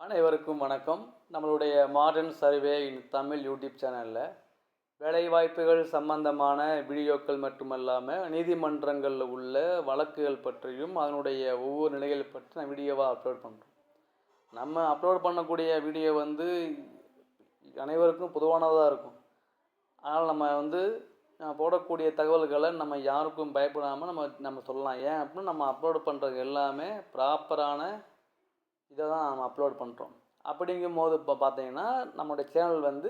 அனைவருக்கும் வணக்கம். நம்மளுடைய மாடர்ன் சர்வே இன் தமிழ் யூடியூப் சேனலில் வேலைவாய்ப்புகள் சம்பந்தமான வீடியோக்கள் மட்டுமல்லாமல் நீதிமன்றங்களில் உள்ள வழக்குகள் பற்றியும் அதனுடைய ஒவ்வொரு நிலைகள் பற்றி நான் வீடியோவாக அப்லோட் பண்ணுறோம். நம்ம அப்லோட் பண்ணக்கூடிய வீடியோ அனைவருக்கும் பொதுவானதாக இருக்கும். அதனால் நம்ம போடக்கூடிய தகவல்களை நம்ம யாருக்கும் பயப்படாமல் நம்ம சொல்லலாம். ஏன் அப்படின்னா நம்ம அப்லோட் பண்ணுறது எல்லாமே ப்ராப்பரான இதை தான் நம்ம அப்லோட் பண்ணுறோம். அப்படிங்கும் போது இப்போ பார்த்தீங்கன்னா நம்மளுடைய சேனல்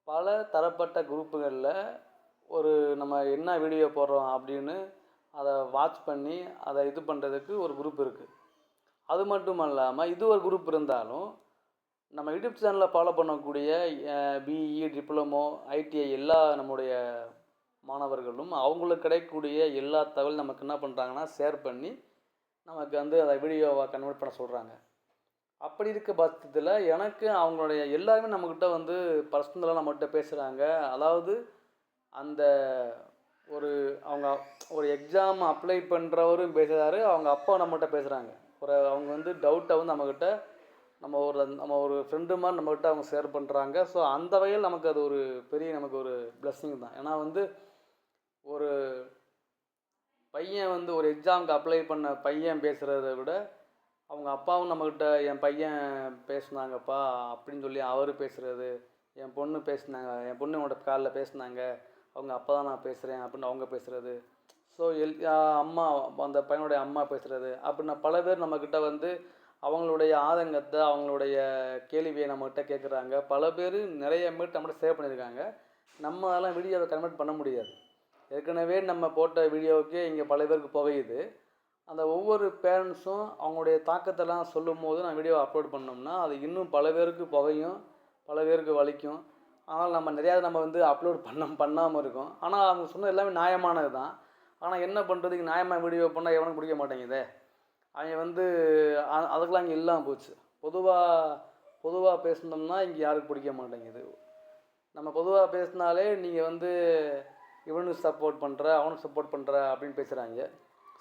பல தரப்பட்ட குரூப்புகளில் நம்ம என்ன வீடியோ போடுறோம் அப்படின்னு அதை வாட்ச் பண்ணி அதை இது பண்ணுறதுக்கு ஒரு குரூப் இருக்குது. அது மட்டும் இல்லாமல் இது ஒரு குரூப் இருந்தாலும் நம்ம யூடியூப் சேனலில் ஃபாலோ பண்ணக்கூடிய பிஇ, டிப்ளமோ, ஐடிஐ எல்லா நம்முடைய மாணவர்களும் அவங்களுக்கு கிடைக்கக்கூடிய எல்லா தகவல் நமக்கு என்ன பண்ணுறாங்கன்னா ஷேர் பண்ணி நமக்கு அதை வீடியோவை கன்வெர்ட் பண்ண சொல்கிறாங்க. அப்படி இருக்க பட்சத்தில் எனக்கு அவங்களுடைய எல்லாருமே நம்மக்கிட்ட பர்சனலாக நம்மகிட்ட பேசுகிறாங்க. அதாவது அந்த அவங்க ஒரு எக்ஸாம் அப்ளை பண்ணுறவரும் பேசுகிறாரு, அவங்க அப்பா நம்மகிட்ட பேசுகிறாங்க. அவங்க டவுட்டை நம்மக்கிட்ட நம்ம ஒரு ஃப்ரெண்டு மாதிரி நம்மக்கிட்ட அவங்க ஷேர் பண்ணுறாங்க. ஸோ அந்த வகையில் நமக்கு அது ஒரு பெரிய நமக்கு ஒரு பிளெஸ்ஸிங் தான். ஏன்னா ஒரு பையன் ஒரு எக்ஸாமுக்கு அப்ளை பண்ண பையன் பேசுகிறத விட அவங்க அப்பாவும் நம்மக்கிட்ட என் பையன் பேசுனாங்கப்பா அப்படின்னு சொல்லி அவர் பேசுகிறது, என் பொண்ணு பேசுனாங்க, என் பொண்ணு என்னோட காலில் பேசுனாங்க, அவங்க அப்பா தான் நான் பேசுகிறேன் அப்படின்னு அவங்க பேசுகிறது, ஸோ அம்மா அந்த பையனுடைய அம்மா பேசுகிறது அப்படின்னு பல பேர் நம்மக்கிட்ட அவங்களுடைய ஆதங்கத்தை அவங்களுடைய கேள்வியை நம்மக்கிட்ட கேட்குறாங்க. பல பேர் நிறைய மீட் நம்மகிட்ட சேவ் பண்ணியிருக்காங்க. நம்ம அதெல்லாம் வீடியோவை கன்வெர்ட் பண்ண முடியாது. ஏற்கனவே நம்ம போட்ட வீடியோவுக்கே இங்கே பல பேருக்கு புகையுது. அந்த ஒவ்வொரு பேரண்ட்ஸும் அவங்களுடைய தாக்கத்தெல்லாம் சொல்லும் போது நான் வீடியோ அப்லோட் பண்ணோம்னா அது இன்னும் பல பேருக்கு புகையும், பல பேருக்கு வலிக்கும். ஆனால் நம்ம நிறையா அப்லோட் பண்ணாமல் இருக்கோம். ஆனால் அவங்க சொன்னது எல்லாமே நியாயமானது தான். ஆனால் என்ன பண்ணுறதுக்கு நியாயமாக வீடியோ பண்ணால் எவனுக்கு பிடிக்க மாட்டேங்குதே. அவங்க அதுக்கெலாம் இங்கே இல்லாமல் போச்சு. பொதுவாக பேசினோம்னா இங்கே யாருக்கு பிடிக்க மாட்டேங்குது. நம்ம பொதுவாக பேசினாலே நீங்கள் இவனுக்கு சப்போர்ட் பண்ணுற, அவனுக்கு சப்போர்ட் பண்ணுற அப்படின்னு பேசுகிறாங்க.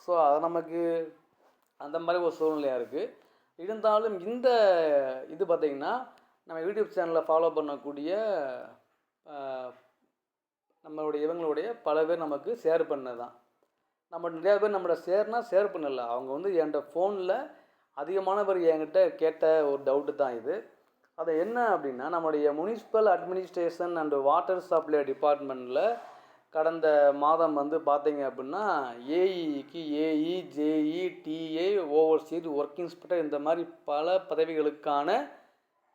ஸோ அது நமக்கு அந்த மாதிரி ஒரு சூழ்நிலையாக இருக்குது. இருந்தாலும் இது பார்த்திங்கன்னா நம்ம யூடியூப் சேனலில் ஃபாலோ பண்ணக்கூடிய இவங்களுடைய பல பேர் நமக்கு ஷேர் பண்ணது தான். நம்ம நிறையா பேர் நம்மளோட ஷேர் பண்ணலை. அவங்க என்கிட்ட ஃபோனில் அதிகமான பேர் என்கிட்ட கேட்ட ஒரு டவுட்டு தான் இது. அது என்ன அப்படின்னா, நம்முடைய municipal administration and water supply டிபார்ட்மெண்ட்டில் கடந்த மாதம் பார்த்தீங்க அப்படின்னா ஏஇக்கு AE, JE, TA, overseas, work inspector இந்த மாதிரி பல பதவிகளுக்கான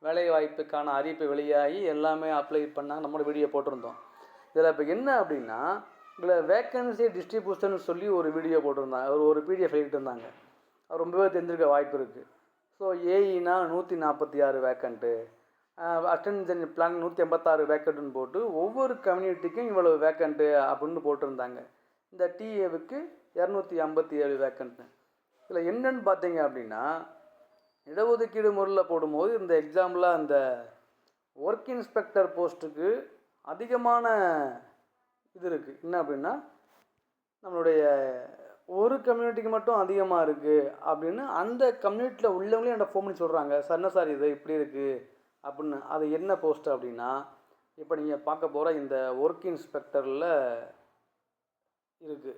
வேலைவாய்ப்புக்கான அறிவிப்பு வெளியாகி எல்லாமே அப்ளை பண்ணாங்க. நம்மளோட வீடியோ போட்டிருந்தோம். இதில் இப்போ என்ன அப்படின்னா, இதில் வேக்கன்சி டிஸ்ட்ரிபியூஷன் சொல்லி ஒரு வீடியோ போட்டிருந்தாங்க, ஒரு பிடிஎஃப் எழுதிட்டு இருந்தாங்க. அது ரொம்பவே தெரிஞ்சிருக்க வாய்ப்பு இருக்குது. ஸோ ஏஇனா 146 வேக்கண்ட்டு, அட்டென்ஷன் பிளான் 186 வேக்கண்ட்டுன்னு போட்டு ஒவ்வொரு கம்யூனிட்டிக்கும் இவ்வளோ வேக்கண்ட்டு அப்படின்னு போட்டிருந்தாங்க. இந்த டிஏவுக்கு 257 வேக்கண்ட்டு. இதில் என்னென்னு பார்த்தீங்க அப்படின்னா, இடஒதுக்கீடு முறையில் போடும்போது இந்த எக்ஸாம்பிள் அந்த ஒர்க் இன்ஸ்பெக்டர் போஸ்ட்டுக்கு அதிகமான இது இருக்குது. என்ன அப்படின்னா, நம்மளுடைய ஒரு கம்யூனிட்டிக்கு மட்டும் அதிகமாக இருக்குது அப்படின்னு அந்த கம்யூனிட்டியில் உள்ளவங்களே என்கிட்ட ஃபோன் பண்ணி சொல்கிறாங்க. சார் என்ன சார் இது இப்படி இருக்குது அப்படின்னு. அது என்ன போஸ்ட் அப்படின்னா, இப்போ நீங்கள் பார்க்க போகிற இந்த ஒர்க் இன்ஸ்பெக்டரில் இருக்குது.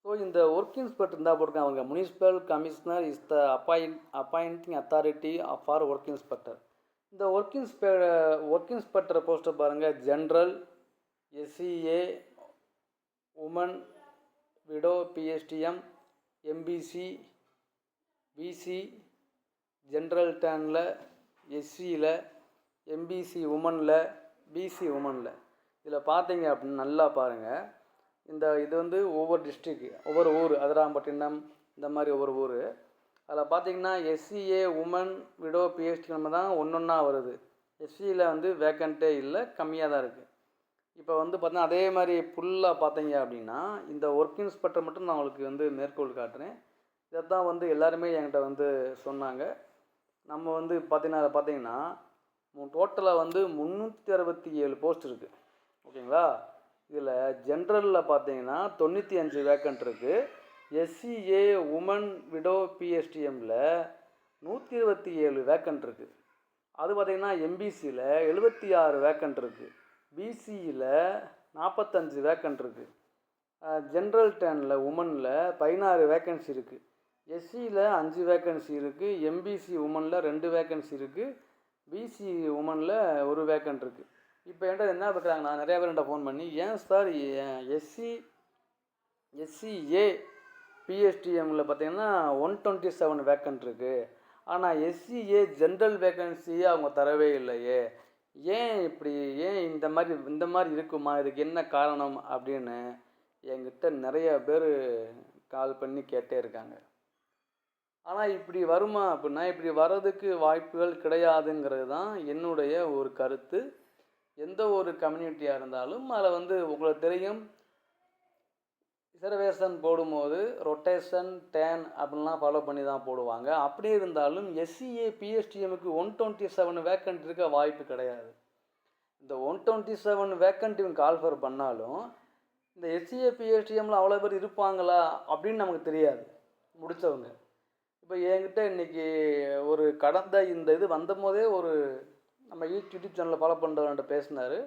ஸோ இந்த ஒர்க் இன்ஸ்பெக்டர் இருந்தால் போட்டிருக்காங்க, அவங்க municipal commissioner is the appointing authority for work inspector. இந்த ஒர்க் இன்ஸ்பெக்டர் போஸ்ட்டை பாருங்கள். General, SCA, woman, widow, PSTM, MBC, BC, general டேனில், எஸ்சியில், எம்பிசி உமனில், பிசி உமனில். இதில் பார்த்தீங்க அப்படின்னு நல்லா பாருங்கள். இது ஒவ்வொரு டிஸ்ட்ரிக்கு, ஒவ்வொரு ஊர், அதிராம்பட்டினம் இந்த மாதிரி ஒவ்வொரு ஊர். அதில் பார்த்தீங்கன்னா எஸ்சிஏ, உமன், விடோ, பிஎஸ்டி நம்ம தான் ஒன்றா வருது. எஸ்சியில் வேக்கண்ட்டே இல்லை, கம்மியாக தான் இருக்குது. இப்போ பார்த்தீங்கன்னா அதே மாதிரி ஃபுல்லாக பார்த்தீங்க அப்படின்னா இந்த ஒர்க் இன்ஸ்பெக்டர் மட்டும் நான் உங்களுக்கு மேற்கோள் காட்டுறேன். இதை தான் எல்லாருமே என்கிட்ட சொன்னாங்க. நம்ம பார்த்தீங்கன்னா டோட்டலாக 367 போஸ்ட் இருக்குது. ஓகேங்களா? இதில் ஜென்ரலில் பார்த்தீங்கன்னா 95 வேக்கண்ட் இருக்குது. எஸ்சிஏ, உமன், விடோ, பிஎஸ்டிஎம்மில் 127 வேக்கண்ட் இருக்குது. அது பார்த்திங்கன்னா எம்பிசியில் 76 வேக்கண்ட் இருக்குது. பிசியில் 45 வேக்கண்ட் இருக்குது. ஜென்ரல் டேனில் உமனில் 16 வேக்கன்சி இருக்குது. எஸ்சியில் 5 வேக்கன்சி இருக்குது. எம்பிசி உமனில் 2 வேக்கன்சி இருக்குது. பிசி உமனில் 1 வேக்கண்ட் இருக்குது. இப்போ என்கிட்ட என்ன பார்க்குறாங்க, நான் நிறையா பேர் என்கிட்ட ஃபோன் பண்ணி, ஏன் சார் எஸ்சிஏ பிஎஸ்டிஎம்மில் பார்த்தீங்கன்னா 127 வேக்கண்ட் இருக்குது, ஆனால் எஸ்சிஏ ஜென்ரல் வேக்கன்சியே அவங்க தரவே இல்லையே, ஏன் இந்த மாதிரி இருக்குமா, இதுக்கு என்ன காரணம் அப்படின்னு என்கிட்ட நிறைய பேர் கால் பண்ணி கேட்டே இருக்காங்க. ஆனால் இப்படி வருமா அப்படின்னா, இப்படி வர்றதுக்கு வாய்ப்புகள் கிடையாதுங்கிறது தான் என்னுடைய ஒரு கருத்து. எந்த ஒரு கம்யூனிட்டியாக இருந்தாலும் அதில் உங்களுக்கு தெரியும், ரிசர்வேஷன் போடும்போது ரொட்டேஷன் டேன் அப்படின்லாம் ஃபாலோ பண்ணி தான் போடுவாங்க. அப்படி இருந்தாலும் எஸ்சிஏ பிஎஸ்டிஎம்முக்கு 127 வேக்கண்ட் இருக்க வாய்ப்பு கிடையாது. இந்த 127 வேக்கண்ட் இவங்க கால்ஃபர் பண்ணாலும் இந்த எஸ்சிஏ பிஎஸ்டிஎம்மில் அவ்வளோ பேர் இருப்பாங்களா அப்படின்னு நமக்கு தெரியாது முடித்தவங்க. இப்போ என்கிட்ட இன்றைக்கி ஒரு கடந்த இந்த இது வந்தபோதே ஒரு நம்ம யூடியூப் சேனலில் ஃபாலோ பண்ணுறவன்ட்ட பேசினார்.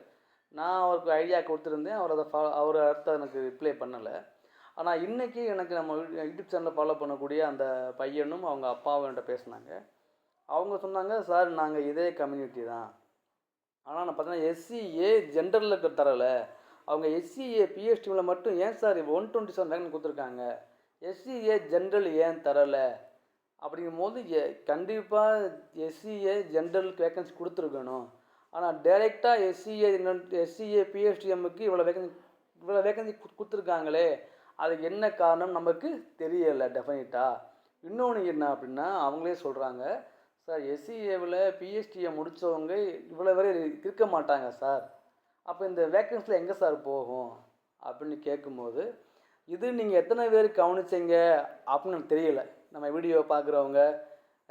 நான் அவருக்கு ஐடியா கொடுத்துருந்தேன். அவர் அடுத்த எனக்கு ரிப்ளை பண்ணலை. ஆனால் இன்றைக்கி எனக்கு நம்ம யூடியூப் சேனலில் ஃபாலோ பண்ணக்கூடிய அந்த பையனும் அவங்க அப்பாவும் என்கிட்ட பேசினாங்க. அவங்க சொன்னாங்க, சார் நாங்கள் இதே கம்யூனிட்டி தான், ஆனால் நான் பார்த்தீங்கன்னா எஸ்சிஏ ஜென்ரலுக்கு தரலை, அவங்க எஸ்சிஏ பிஎஸ்டியில் மட்டும் ஏன் சார் 127 வேக்கன்ட் கொடுத்துருக்காங்க, எஸ்சிஏ ஜென்ரல் ஏன் தரலை அப்படிங்கும்போது கண்டிப்பாக எஸ்சிஏ ஜென்ரலுக்கு வேக்கன்சி கொடுத்துருக்கணும். ஆனால் டைரெக்டாக எஸ்சிஏ பிஎஸ்டிஎம்முக்கு இவ்வளோ வேக்கன்சி கொடுத்துருக்காங்களே, அதுக்கு என்ன காரணம் நமக்கு தெரியலை டெஃபினட்டாக. இன்னொன்று என்ன அப்படின்னா, அவங்களே சொல்கிறாங்க, சார் எஸ்சிஏவில் பிஎஸ்டியை முடித்தவங்க இவ்வளோ வரை இருக்க மாட்டாங்க சார், அப்போ இந்த வேக்கன்சியில் எங்கே சார் போகும் அப்படின்னு கேட்கும்போது, இது நீங்கள் எத்தனை பேர் கவனிச்சிங்க அப்படின்னு எனக்கு தெரியலை. நம்ம வீடியோ பார்க்குறவங்க,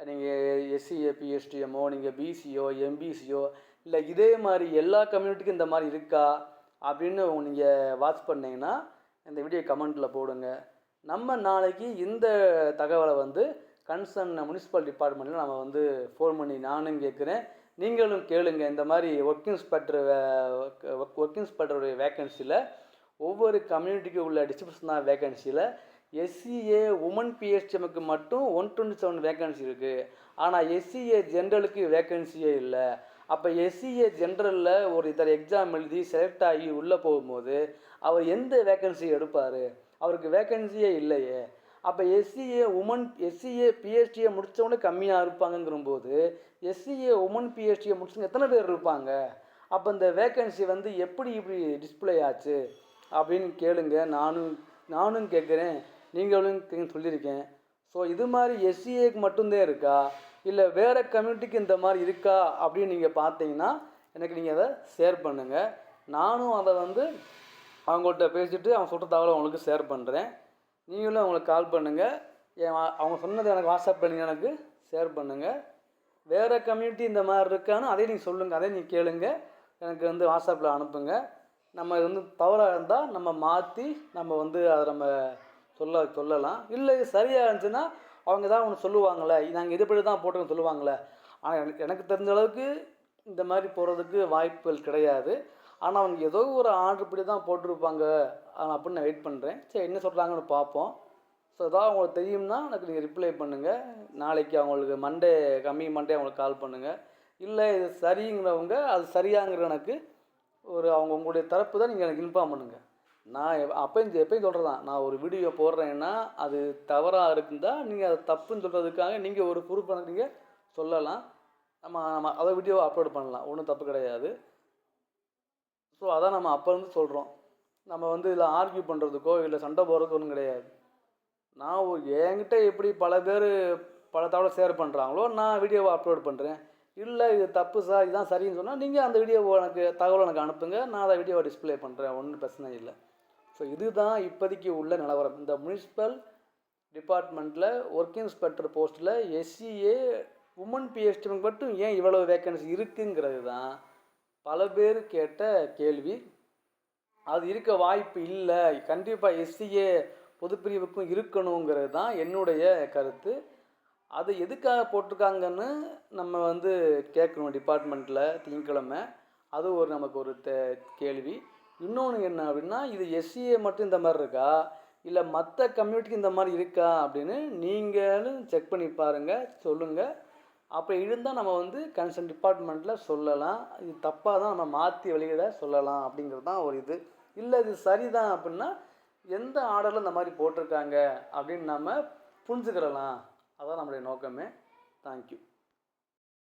நீங்கள் எஸ்சிஏ பிஎஸ்டிஎம்மோ, நீங்கள் பிசியோ எம்பிசியோ, இல்லை இதே மாதிரி எல்லா கம்யூனிட்டிக்கும் இந்த மாதிரி இருக்கா அப்படின்னு நீங்கள் வாட்ச் பண்ணிங்கன்னா இந்த வீடியோ கமெண்ட்டில் போடுங்க. நம்ம நாளைக்கு இந்த தகவலை கன்சர்ன் முனிசிபல் டிபார்ட்மெண்ட்டில் நம்ம ஃபோன் பண்ணி நானும் கேட்குறேன், நீங்களும் கேளுங்க. இந்த மாதிரி ஒர்க் இன்ஸ்பெக்டருடைய வேக்கன்சியில் ஒவ்வொரு கம்யூனிட்டிக்கு உள்ள டிஸ்ட்ரிபியூஷன் தான் வேக்கன்சியில் எஸ்சிஏ உமன் பிஎஸ்டிஎம்முக்கு மட்டும் 127 வேக்கன்சி இருக்குது, ஆனால் எஸ்சிஏ ஜென்ரலுக்கு வேக்கன்சியே இல்லை. அப்போ எஸ்சிஏ ஜென்ரலில் ஒரு எக்ஸாம் எழுதி செலக்ட் ஆகி உள்ளே போகும்போது அவர் எந்த வேக்கன்சி எடுப்பார், அவருக்கு வேக்கன்சியே இல்லையே. அப்போ எஸ்சிஏ பிஎஸ்டியை முடித்தவொடனே கம்மியாக இருப்பாங்கங்கிறபோது எஸ்சிஏ உமன் பிஎஸ்டியை முடிச்சவங்க எத்தனை பேர் இருப்பாங்க, அப்போ இந்த வேக்கன்சி எப்படி இப்படி டிஸ்பிளே ஆச்சு அப்படின்னு கேளுங்க. நானும் கேட்குறேன், நீங்களும் சொல்லியிருக்கேன். ஸோ இது மாதிரி எஸ்சிஏக்கு மட்டும்தான் இருக்கா, இல்லை வேறு கம்யூனிட்டிக்கு இந்த மாதிரி இருக்கா அப்படின்னு நீங்கள் பார்த்தீங்கன்னா எனக்கு நீங்கள் அதை ஷேர் பண்ணுங்கள். நானும் அதை அவங்கள்ட்ட பேசிவிட்டு அவங்க சொல்கிற தகவலை அவங்களுக்கு ஷேர் பண்ணுறேன். நீங்களும் அவங்களுக்கு கால் பண்ணுங்கள், அவங்க சொன்னதை எனக்கு வாட்ஸ்அப் பண்ணி எனக்கு ஷேர் பண்ணுங்கள். வேறு கம்யூனிட்டி இந்த மாதிரி இருக்கான்னு அதையும் நீங்கள் சொல்லுங்கள், அதையும் நீங்கள் கேளுங்க, எனக்கு வாட்ஸ்அப்பில் அனுப்புங்க. நம்ம இது தவறாக இருந்தால் நம்ம மாற்றி நம்ம அதை நம்ம சொல்லலாம். இல்லை இது சரியாக இருந்துச்சுன்னா அவங்க தான் ஒன்று சொல்லுவாங்களே, நாங்கள் இதுபடி தான் போட்டுன்னு சொல்லுவாங்களே. ஆனால் எனக்கு தெரிஞ்ச அளவுக்கு இந்த மாதிரி போகிறதுக்கு வாய்ப்புகள் கிடையாது. ஆனால் அவங்க ஏதோ ஒரு ஆர்டர் படி தான் போட்டிருப்பாங்க அப்படின்னு நான் வெயிட் பண்ணுறேன். சரி என்ன சொல்கிறாங்கன்னு பார்ப்போம். ஸோ ஏதாவது அவங்களுக்கு தெரியும்னா எனக்கு நீங்கள் ரிப்ளை பண்ணுங்கள். நாளைக்கு அவங்களுக்கு கம்மிங் மண்டே அவங்களுக்கு கால் பண்ணுங்கள். இல்லை இது சரிங்கிறவங்க அது சரியாங்கிற எனக்கு உங்களுடைய தரப்பு தான் நீங்கள் எனக்கு இன்ஃபார்ம் பண்ணுங்கள். நான் எப்பயும் சொல்கிறது தான், நான் ஒரு வீடியோ போடுறேன்னா அது தவறாக இருக்குந்தா நீங்கள் அதை தப்புன்னு சொல்கிறதுக்காக நீங்கள் ஒரு ப்ரூஃப் எனக்கு நீங்கள் சொல்லலாம். நம்ம அதை வீடியோவை அப்லோட் பண்ணலாம், ஒன்றும் தப்பு கிடையாது. ஸோ அதான் நம்ம அப்போ சொல்கிறோம். நம்ம இதில் ஆர்கியூ பண்ணுறதுக்கோ இல்லை சண்டை போடுறதுக்கோ ஒன்றும் கிடையாது. நான் என்கிட்ட எப்படி பல பேர் பல தகவலை ஷேர் பண்ணுறாங்களோ நான் வீடியோவை அப்லோட் பண்ணுறேன். இல்லை இது தப்பு சார், இதுதான் சரின்னு சொன்னால் நீங்கள் அந்த வீடியோவை தகவலை எனக்கு அனுப்புங்க, நான் அதை வீடியோவை டிஸ்பிளே பண்ணுறேன், ஒன்றும் பிரச்சனை இல்லை. ஸோ இதுதான் இப்போதைக்கு உள்ள நிலவரம். இந்த முனிசிபல் டிபார்ட்மெண்ட்டில் ஒர்க் இன்ஸ்பெக்டர் போஸ்ட்டில் எஸ்சிஏ உமன் பிஎஸ்டிஎம்க்கு மட்டும் ஏன் இவ்வளோ வேக்கன்சி இருக்குங்கிறது தான் பல பேர் கேட்ட கேள்வி. அது இருக்க வாய்ப்பு இல்லை, கண்டிப்பாக எஸ்சிஏ பொதுப்பிரிவுக்கும் இருக்கணுங்கிறது தான் என்னுடைய கருத்து. அது எதுக்காக போட்டிருக்காங்கன்னு நம்ம வந்து கேட்கணும் டிபார்ட்மெண்ட்டில் திங்கக்கிழமை. அது ஒரு நமக்கு ஒரு கேள்வி. இன்னொன்று என்ன அப்படின்னா, இது எஸ்சிஏ மட்டும் இந்த மாதிரி இருக்கா, இல்லை மற்ற கம்யூனிட்டிக்கு இந்த மாதிரி இருக்கா அப்படின்னு நீங்களும் செக் பண்ணி பாருங்கள், சொல்லுங்கள். அப்போ இருந்தால் நம்ம வந்து கன்சர்ன் டிபார்ட்மெண்ட்டில் சொல்லலாம். இது தப்பாக தான் நம்ம மாற்றி வெளியிட சொல்லலாம் அப்படிங்கிறது தான் ஒரு இது. இல்லை இது சரிதான் அப்படின்னா எந்த ஆர்டரில் இந்த மாதிரி போட்டிருக்காங்க அப்படின்னு நம்ம புரிஞ்சுக்கிடலாம். அதான் நம்மளுடைய நோக்கமே. தேங்க்யூ.